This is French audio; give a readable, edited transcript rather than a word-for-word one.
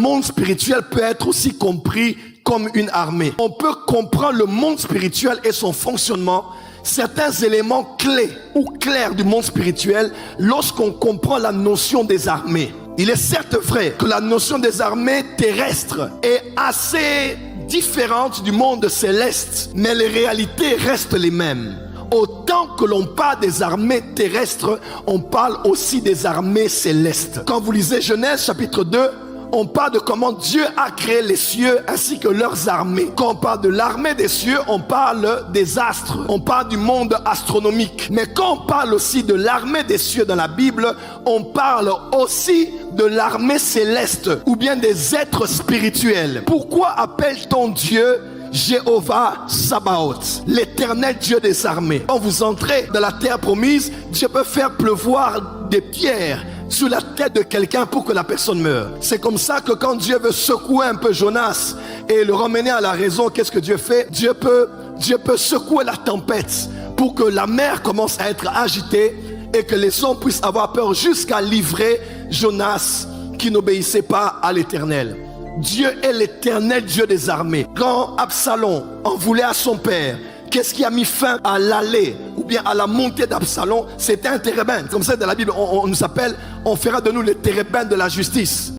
Le monde spirituel peut être aussi compris comme une armée. On peut comprendre le monde spirituel et son fonctionnement, certains éléments clés ou clairs du monde spirituel lorsqu'on comprend la notion des armées. Il est certes vrai que la notion des armées terrestres est assez différente du monde céleste, mais les réalités restent les mêmes. Autant que l'on parle des armées terrestres, on parle aussi des armées célestes. Quand vous lisez Genèse chapitre 2, on parle de comment Dieu a créé les cieux ainsi que leurs armées. Quand on parle de l'armée des cieux, on parle des astres. On parle du monde astronomique. Mais quand on parle aussi de l'armée des cieux dans la Bible, on parle aussi de l'armée céleste ou bien des êtres spirituels. Pourquoi appelle-t-on Dieu Jéhovah Sabaoth, l'éternel Dieu des armées? Quand vous entrez dans la terre promise, Dieu peut faire pleuvoir des pierres sur la tête de quelqu'un pour que la personne meure. C'est comme ça que quand Dieu veut secouer un peu Jonas et le ramener à la raison, qu'est-ce que Dieu fait? Dieu peut secouer la tempête pour que la mer commence à être agitée et que les hommes puissent avoir peur jusqu'à livrer Jonas qui n'obéissait pas à l'Éternel. Dieu est l'éternel Dieu des armées. Quand Absalom en voulait à son père, qu'est-ce qui a mis fin à l'aller ou bien à la montée d'Absalom? C'était un térébin. Comme ça dans la Bible, on nous appelle, on fera de nous les térébins de la justice.